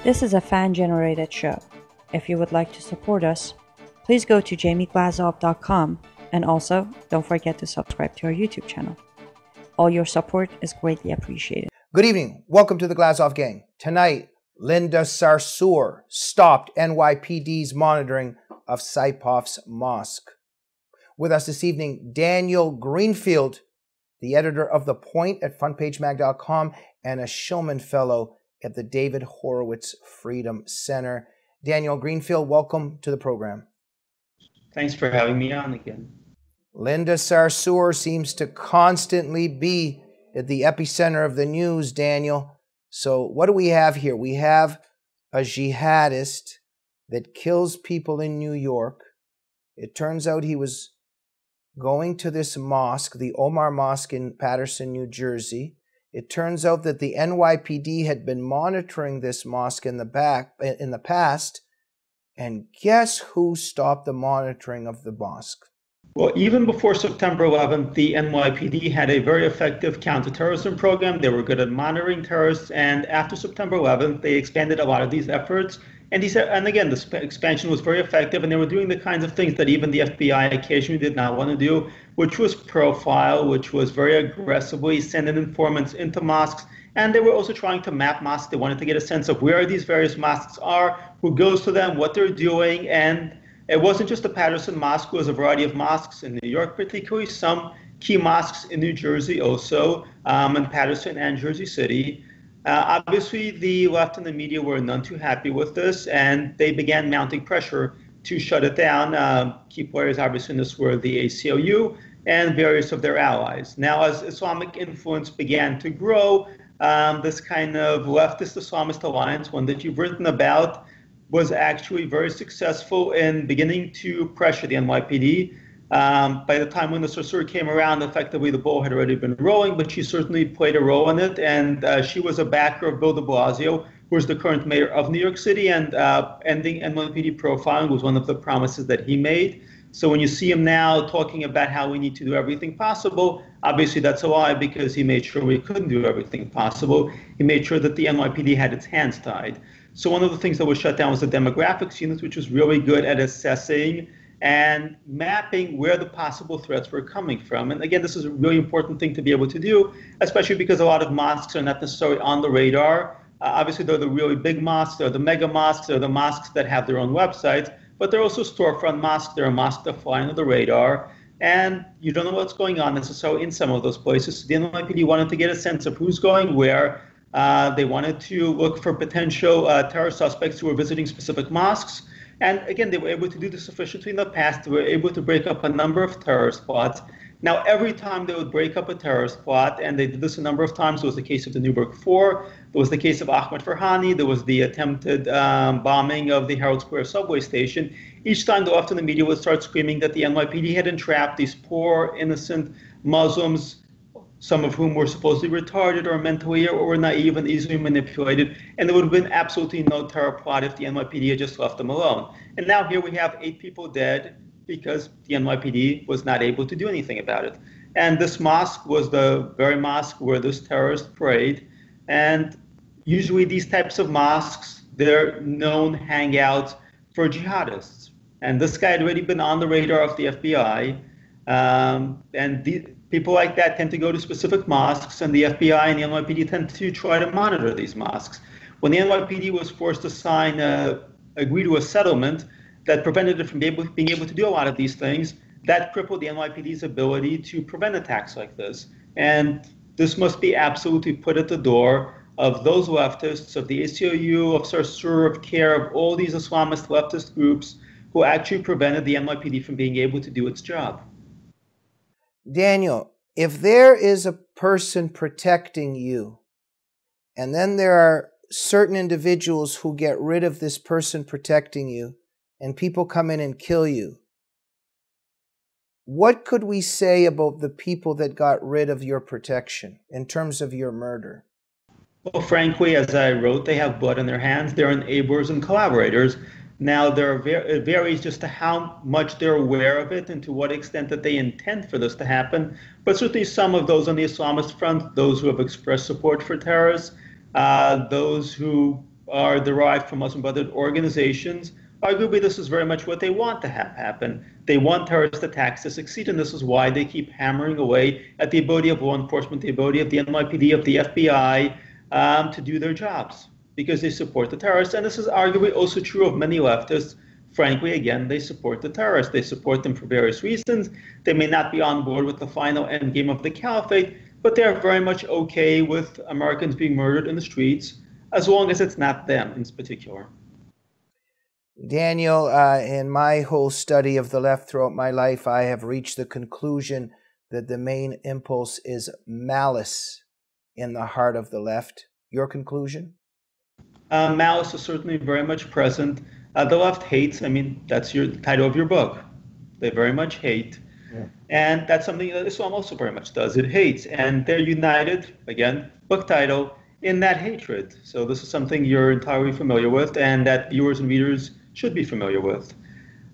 This is a fan-generated show. If you would like to support us, please go to jamieglazov.com, and also don't forget to subscribe to our YouTube channel. All your support is greatly appreciated. Good evening. Welcome to the Glazov Gang. Tonight, Linda Sarsour stopped NYPD's monitoring of Saipov's mosque. With us this evening, Daniel Greenfield, the editor of The Point at frontpagemag.com and a Shillman Fellow at the David Horowitz Freedom Center. Daniel Greenfield, welcome to the program. Thanks for having me on again. Linda Sarsour seems to constantly be at the epicenter of the news, Daniel. So what do we have here? We have a jihadist that kills people in New York. It turns out he was going to this mosque, the Omar Mosque in Paterson, New Jersey. It turns out that the NYPD had been monitoring this mosque in the past. And guess who stopped the monitoring of the mosque? Well, even before September 11th, the NYPD had a very effective counterterrorism program. They were good at monitoring terrorists. And after September 11th, they expanded a lot of these efforts. And again, this expansion was very effective. And they were doing the kinds of things that even the FBI occasionally did not want to do, which was profile, which was very aggressively sending informants into mosques. And they were also trying to map mosques. They wanted to get a sense of where these various mosques are, who goes to them, what they're doing. And it wasn't just the Paterson Mosque. It was a variety of mosques in New York, particularly some key mosques in New Jersey also, in Paterson and Jersey City. Obviously, the left and the media were none too happy with this, and they began mounting pressure to shut it down. Key players, obviously, in this were the ACLU and various of their allies. Now, as Islamic influence began to grow, this kind of leftist Islamist alliance, one that you've written about, was actually very successful in beginning to pressure the NYPD. By the time when the Sarsour came around, effectively the ball had already been rolling, but she certainly played a role in it. And she was a backer of Bill de Blasio, who is the current mayor of New York City, and ending NYPD profiling was one of the promises that he made. So when you see him now talking about how we need to do everything possible, obviously that's a lie, because he made sure we couldn't do everything possible. He made sure that the NYPD had its hands tied. So one of the things that was shut down was the demographics unit, which was really good at assessing and mapping where the possible threats were coming from. And again, this is a really important thing to be able to do, especially because a lot of mosques are not necessarily on the radar. Obviously, they're the really big mosques, they're the mega mosques, they're the mosques that have their own websites, but they're also storefront mosques. There are mosques that fly under the radar, and you don't know what's going on necessarily in some of those places. The NYPD wanted to get a sense of who's going where. They wanted to look for potential terror suspects who were visiting specific mosques. And again, they were able to do this efficiently in the past. They were able to break up a number of terrorist plots. Now, every time they would break up a terrorist plot, and they did this a number of times, there was the case of the Newburgh Four, there was the case of Ahmed Farhani, there was the attempted bombing of the Herald Square subway station. Each time the left and the media would start screaming that the NYPD had entrapped these poor, innocent Muslims, some of whom were supposedly retarded or mentally ill or were naive and easily manipulated. And there would have been absolutely no terror plot if the NYPD had just left them alone. And now here we have 8 people dead because the NYPD was not able to do anything about it. And this mosque was the very mosque where this terrorist prayed. And usually these types of mosques, they're known hangouts for jihadists. And this guy had already been on the radar of the FBI. People like that tend to go to specific mosques, and the FBI and the NYPD tend to try to monitor these mosques. When the NYPD was forced to agree to a settlement that prevented it from being able to do a lot of these things, that crippled the NYPD's ability to prevent attacks like this. And this must be absolutely put at the door of those leftists, of the ACLU, of Sarsour, of CARE, of all these Islamist leftist groups who actually prevented the NYPD from being able to do its job. Daniel, if there is a person protecting you, and then there are certain individuals who get rid of this person protecting you, and people come in and kill you, what could we say about the people that got rid of your protection in terms of your murder? Well, frankly, as I wrote, they have blood in their hands. They're enablers and collaborators. Now, it varies just to how much they're aware of it and to what extent that they intend for this to happen. But certainly some of those on the Islamist front, those who have expressed support for terrorists, those who are derived from Muslim Brotherhood organizations, arguably this is very much what they want to have happen. They want terrorist attacks to succeed, and this is why they keep hammering away at the ability of law enforcement, the ability of the NYPD, of the FBI to do their jobs, because they support the terrorists. And this is arguably also true of many leftists. Frankly, again, they support the terrorists. They support them for various reasons. They may not be on board with the final end game of the caliphate, but they're very much okay with Americans being murdered in the streets, as long as it's not them in particular. Daniel, in my whole study of the left throughout my life, I have reached the conclusion that the main impulse is malice in the heart of the left. Your conclusion? Malice is certainly very much present. The left hates. I mean, that's the title of your book. They very much hate. Yeah. And that's something that Islam also very much does. It hates. And they're united, again, book title, in that hatred. So this is something you're entirely familiar with and that viewers and readers should be familiar with.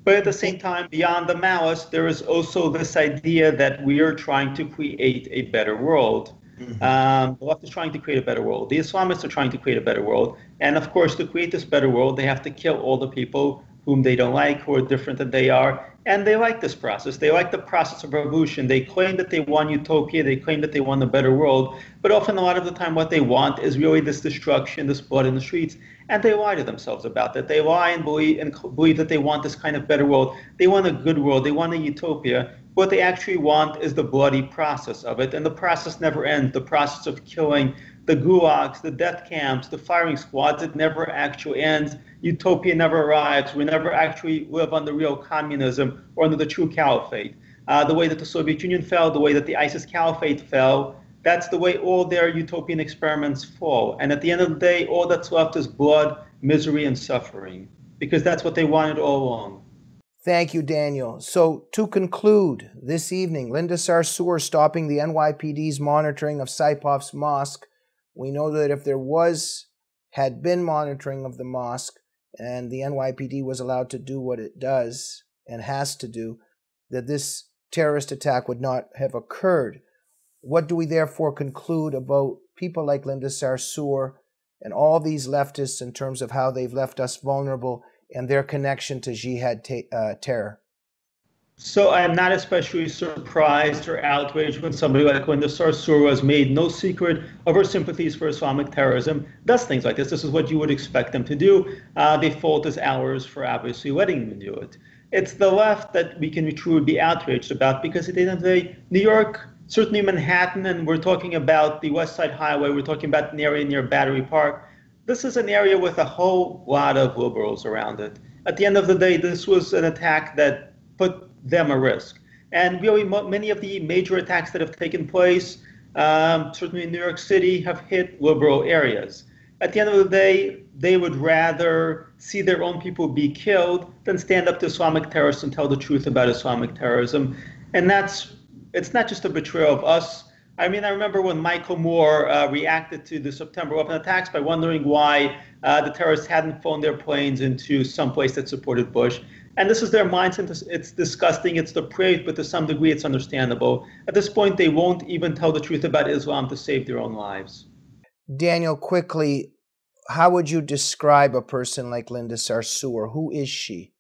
But at the same time, beyond the malice, there is also this idea that we are trying to create a better world. The left is trying to create a better world. The Islamists are trying to create a better world. And of course, to create this better world, they have to kill all the people whom they don't like, who are different than they are. And they like this process. They like the process of revolution. They claim that they want utopia. They claim that they want a better world. But often, a lot of the time, what they want is really this destruction, this blood in the streets. And they lie to themselves about that. They lie and believe that they want this kind of better world. They want a good world. They want a utopia. What they actually want is the bloody process of it. And the process never ends. The process of killing, the gulags, the death camps, the firing squads, it never actually ends. Utopia never arrives. We never actually live under real communism or under the true caliphate. The way that the Soviet Union fell, the way that the ISIS caliphate fell, that's the way all their utopian experiments fall. And at the end of the day, all that's left is blood, misery, and suffering, because that's what they wanted all along. Thank you, Daniel. So to conclude, this evening, Linda Sarsour stopping the NYPD's monitoring of Saipov's mosque. We know that if there had been monitoring of the mosque and the NYPD was allowed to do what it does and has to do, that this terrorist attack would not have occurred. What do we therefore conclude about people like Linda Sarsour and all these leftists in terms of how they've left us vulnerable and their connection to jihad terror? So I am not especially surprised or outraged when somebody like Linda Sarsour has made no secret of her sympathies for Islamic terrorism, does things like this. This is what you would expect them to do. They fault us ours for obviously letting them do it. It's the left that we can truly be outraged about, because at the end of the day, New York, certainly Manhattan, and we're talking about the West Side Highway, we're talking about an area near Battery Park. This is an area with a whole lot of liberals around it. At the end of the day, this was an attack that put them at risk. And really, many of the major attacks that have taken place, certainly in New York City, have hit liberal areas. At the end of the day, they would rather see their own people be killed than stand up to Islamic terrorists and tell the truth about Islamic terrorism. And it's not just a betrayal of us. I mean, I remember when Michael Moore reacted to the September 11 attacks by wondering why the terrorists hadn't flown their planes into some place that supported Bush. And this is their mindset. It's disgusting. It's depraved, but to some degree, it's understandable. At this point, they won't even tell the truth about Islam to save their own lives. Daniel, quickly, how would you describe a person like Linda Sarsour? Who is she?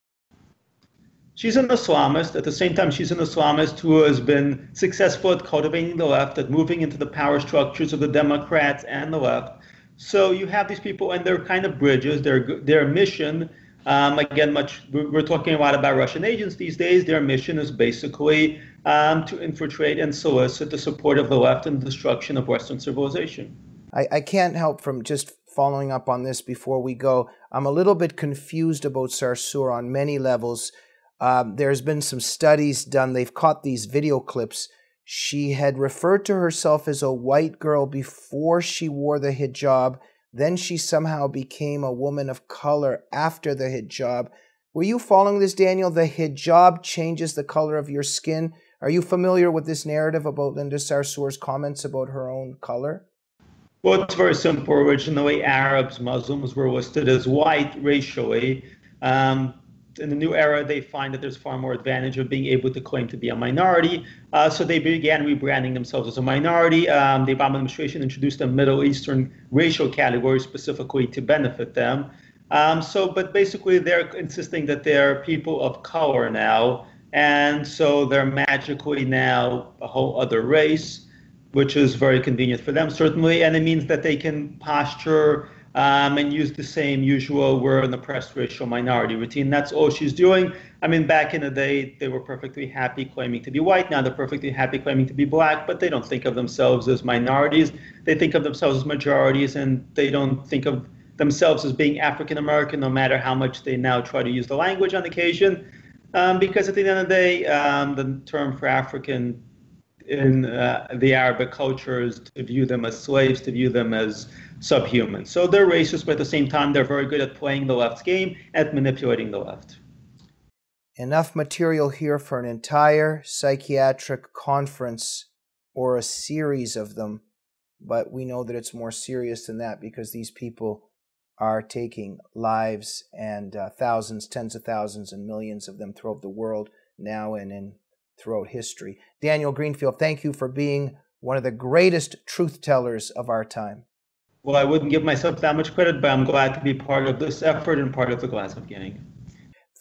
She's an Islamist. At the same time, she's an Islamist who has been successful at cultivating the left, at moving into the power structures of the Democrats and the left. So you have these people, and they're kind of bridges. Their mission, again, we're talking a lot about Russian agents these days. Their mission is basically to infiltrate and solicit the support of the left and the destruction of Western civilization. I can't help from just following up on this before we go. I'm a little bit confused about Sarsour on many levels. There's been some studies done. They've caught these video clips. She had referred to herself as a white girl before she wore the hijab. Then she somehow became a woman of color after the hijab. Were you following this, Daniel? The hijab changes the color of your skin. Are you familiar with this narrative about Linda Sarsour's comments about her own color? Well, it's very simple. Originally, Arabs, Muslims were listed as white racially. in the new era, they find that there's far more advantage of being able to claim to be a minority. So they began rebranding themselves as a minority. The Obama administration introduced a Middle Eastern racial category specifically to benefit them. But basically, they're insisting that they're people of color now. And so they're magically now a whole other race, which is very convenient for them, certainly. And it means that they can posture and use the same usual "we're an oppressed racial minority" routine. That's all she's doing. I mean, back in the day, they were perfectly happy claiming to be white. Now they're perfectly happy claiming to be black, but they don't think of themselves as minorities. They think of themselves as majorities, and they don't think of themselves as being African American, no matter how much they now try to use the language on occasion. Because at the end of the day, the term for African in the Arabic culture is to view them as slaves, to view them as subhuman. So they're racist, but at the same time, they're very good at playing the left's game, at manipulating the left. Enough material here for an entire psychiatric conference or a series of them, but we know that it's more serious than that because these people are taking lives, and thousands, tens of thousands, and millions of them throughout the world now and throughout history. Daniel Greenfield, thank you for being one of the greatest truth tellers of our time. Well, I wouldn't give myself that much credit, but I'm glad to be part of this effort and part of the Glazov Gang.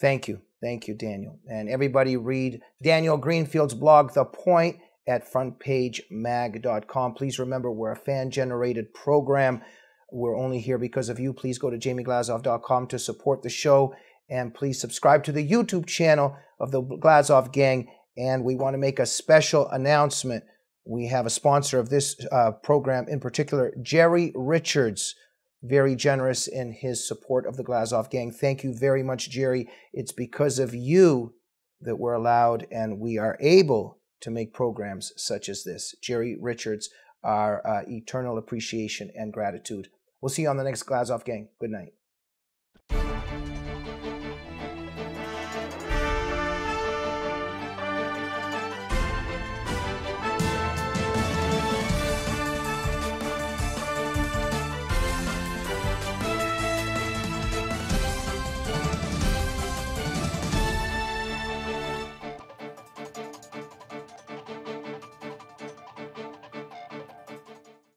Thank you. Thank you, Daniel. And everybody read Daniel Greenfield's blog, The Point, at frontpagemag.com. Please remember, we're a fan-generated program. We're only here because of you. Please go to jamieglazov.com to support the show. And please subscribe to the YouTube channel of the Glazov Gang. And we want to make a special announcement. We have a sponsor of this program in particular, Jerry Richards, very generous in his support of the Glazov Gang. Thank you very much, Jerry. It's because of you that we're allowed and we are able to make programs such as this. Jerry Richards, our eternal appreciation and gratitude. We'll see you on the next Glazov Gang. Good night.